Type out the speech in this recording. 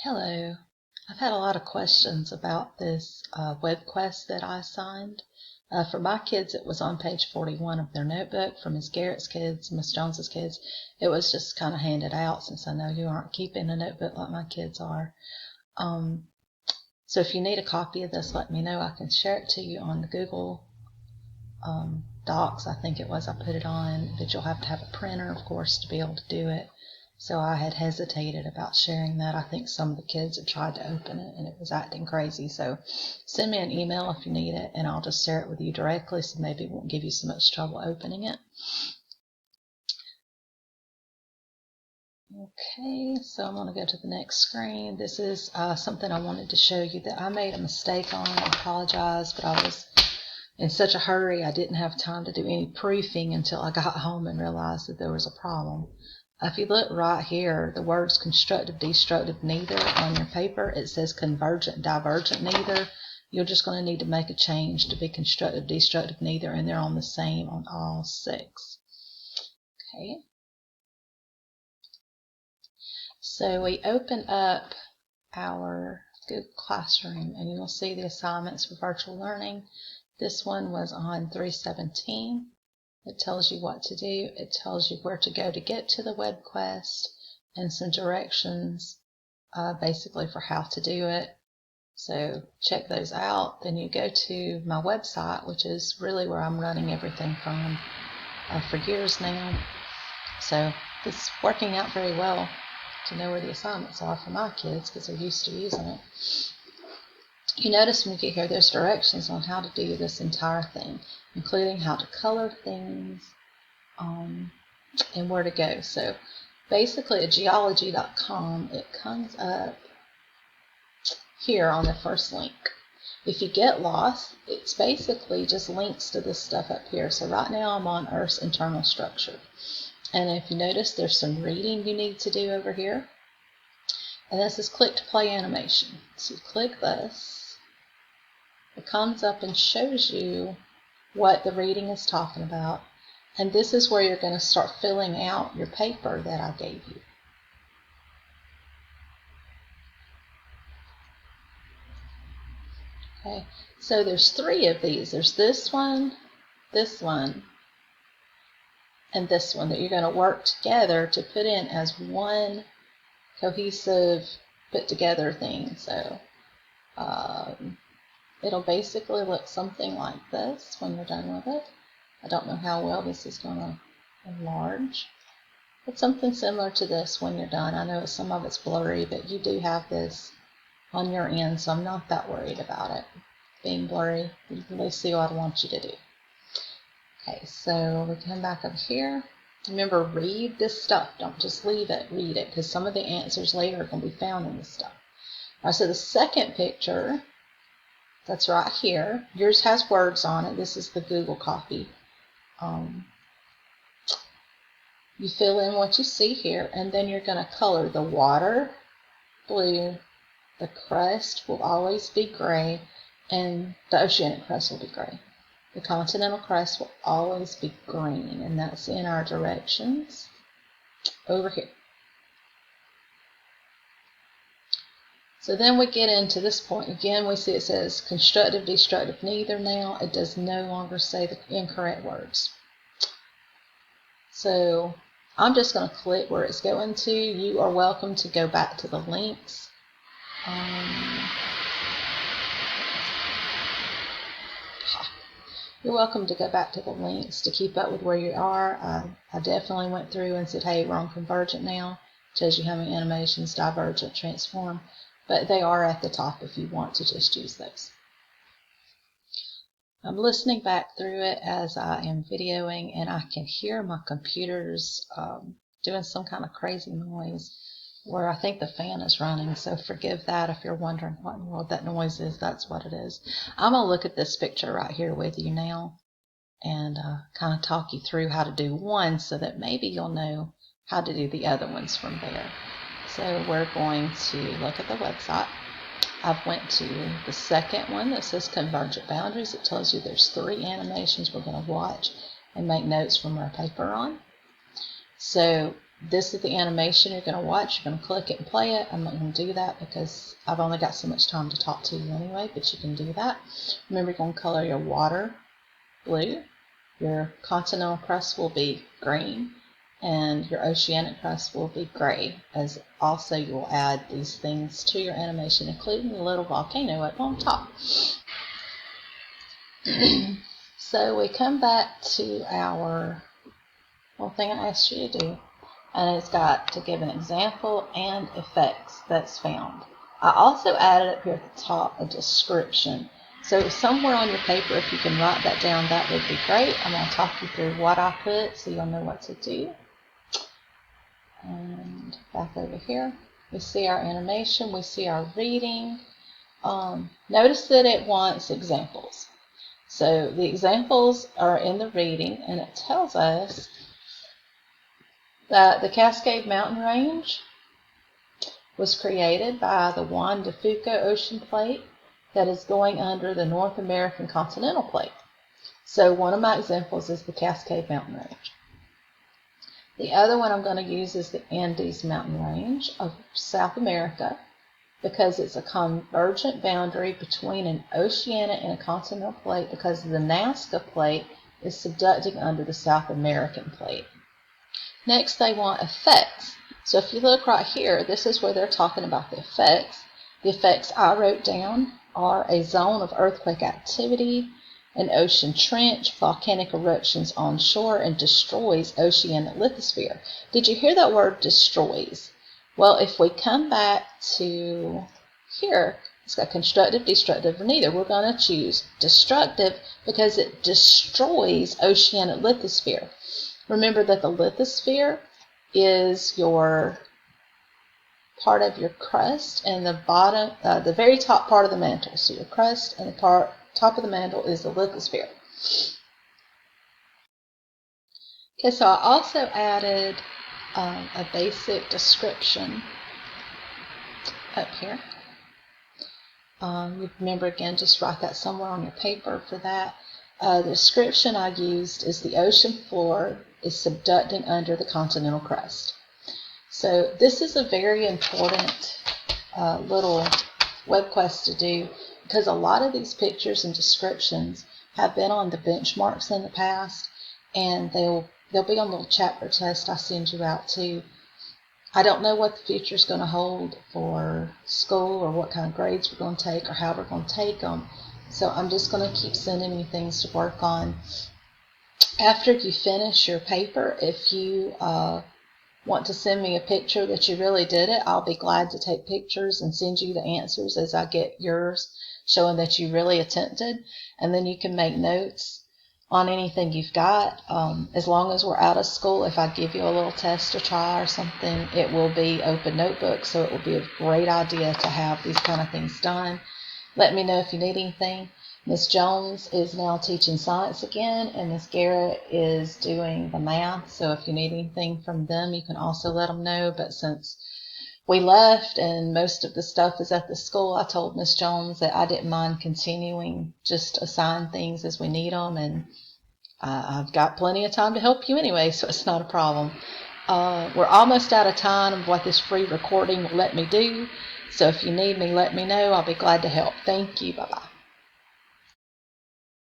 Hello. I've had a lot of questions about this web quest that I assigned. For my kids, it was on page 41 of their notebook. For Miss Garrett's kids, Miss Jones's kids, it was just kind of handed out since I know you aren't keeping a notebook like my kids are. So if you need a copy of this, let me know. I can share it to you on the Google Docs, I think it was. I put it on, but you'll have to have a printer, of course, to be able to do it. So I had hesitated about sharing that. I think some of the kids had tried to open it and it was acting crazy. So send me an email if you need it and I'll just share it with you directly, so maybe it won't give you so much trouble opening it. Okay, so I'm going to go to the next screen. This is something I wanted to show you that I made a mistake on. I apologize, but I was in such a hurry I didn't have time to do any proofing until I got home and realized that there was a problem. If you look right here, the words constructive, destructive, neither on your paper, it says convergent, divergent, neither. You're just going to need to make a change to be constructive, destructive, neither, and they're on the same on all 6. Okay. So we open up our Google Classroom and you'll see the assignments for virtual learning. This one was on 3/17. It tells you what to do. It tells you where to go to get to the web quest and some directions basically for how to do it. So check those out. Then you go to my website, which is really where I'm running everything from for years now. So it's working out very well to know where the assignments are for my kids because they're used to using it. You notice when you get here, there's directions on how to do this entire thing, including how to color things and where to go. So basically at geology.com, it comes up here on the first link. If you get lost, it's basically just links to this stuff up here. So right now I'm on Earth's internal structure. And if you notice, there's some reading you need to do over here. And this is click to play animation. So you click this. It comes up and shows you what the reading is talking about. And this is where you're going to start filling out your paper that I gave you. Okay, so there's 3 of these. There's this one, and this one that you're going to work together to put in as one cohesive, put together thing. So it'll basically look something like this when you're done with it. I don't know how well this is going to enlarge, but something similar to this when you're done. I know some of it's blurry, but you do have this on your end, so I'm not that worried about it being blurry. You can really see what I want you to do. Okay, so we come back up here. Remember, read this stuff. Don't just leave it. Read it, because some of the answers later are going to be found in this stuff. All right, so the second picture, that's right here. Yours has words on it. This is the Google copy. You fill in what you see here, and then you're going to color the water blue, the crust will always be gray, and the oceanic crust will be gray. The continental crust will always be green, and that's in our directions over here. So then we get into this point. Again, we see it says constructive, destructive, neither now. It does no longer say the incorrect words. So I'm just going to click where it's going to. You are welcome to go back to the links. You're welcome to go back to the links to keep up with where you are. I definitely went through and said, hey, we're on convergent now. It tells you how many animations, divergent, transform. But they are at the top if you want to just use those. I'm listening back through it as I am videoing, and I can hear my computers doing some kind of crazy noise where I think the fan is running, so forgive that if you're wondering what in the world that noise is. That's what it is. I'm going to look at this picture right here with you now and kind of talk you through how to do one so that maybe you'll know how to do the other ones from there. So we're going to look at the website. I've went to the second one that says Convergent Boundaries. It tells you there's 3 animations we're going to watch and make notes from our paper on. So this is the animation you're going to watch. You're going to click it and play it. I'm not going to do that because I've only got so much time to talk to you anyway, but you can do that. Remember, you're going to color your water blue, your continental crust will be green, and your oceanic crust will be gray, as also you will add these things to your animation, including the little volcano up on top. So we come back to our one thing I asked you to do, and it's got to give an example and effects that's found. I also added up here at the top a description. So somewhere on your paper, if you can write that down, that would be great. I'm going to talk you through what I put so you'll know what to do. And back over here, we see our animation, we see our reading. Notice that it wants examples. So the examples are in the reading, and it tells us that the Cascade Mountain Range was created by the Juan de Fuca Ocean Plate that is going under the North American Continental Plate. So one of my examples is the Cascade Mountain Range. The other one I'm going to use is the Andes Mountain Range of South America, because it's a convergent boundary between an oceanic and a continental plate, because the Nazca Plate is subducting under the South American Plate. Next, they want effects. So if you look right here, this is where they're talking about the effects. The effects I wrote down are a zone of earthquake activity, an ocean trench, volcanic eruptions onshore, and destroys oceanic lithosphere. Did you hear that word, destroys? Well, if we come back to here, it's got constructive, destructive, or neither. We're going to choose destructive because it destroys oceanic lithosphere. Remember that the lithosphere is your part of your crust and the bottom, the very top part of the mantle. So your crust and the top of the mantle is the lithosphere. Okay, so I also added a basic description up here. Remember, again, just write that somewhere on your paper for that. The description I used is the ocean floor is subducting under the continental crust. So this is a very important little web quest to do, because a lot of these pictures and descriptions have been on the benchmarks in the past, and they'll be on little chapter tests I send you out too. I don't know what the future is going to hold for school, or what kind of grades we're going to take, or how we're going to take them. So I'm just going to keep sending you things to work on. After you finish your paper, if you want to send me a picture that you really did it, I'll be glad to take pictures and send you the answers as I get yours, showing that you really attempted. And then you can make notes on anything you've got. As long as we're out of school, if I give you a little test to try or something, it will be open notebook, so it will be a great idea to have these kind of things done. Let me know if you need anything. Ms. Jones is now teaching science again, and Ms. Garrett is doing the math. So if you need anything from them, you can also let them know. But since we left and most of the stuff is at the school, I told Ms. Jones that I didn't mind continuing, just assign things as we need them. And I've got plenty of time to help you anyway, so it's not a problem. We're almost out of time of what this free recording will let me do. So if you need me, let me know. I'll be glad to help. Thank you. Bye-bye.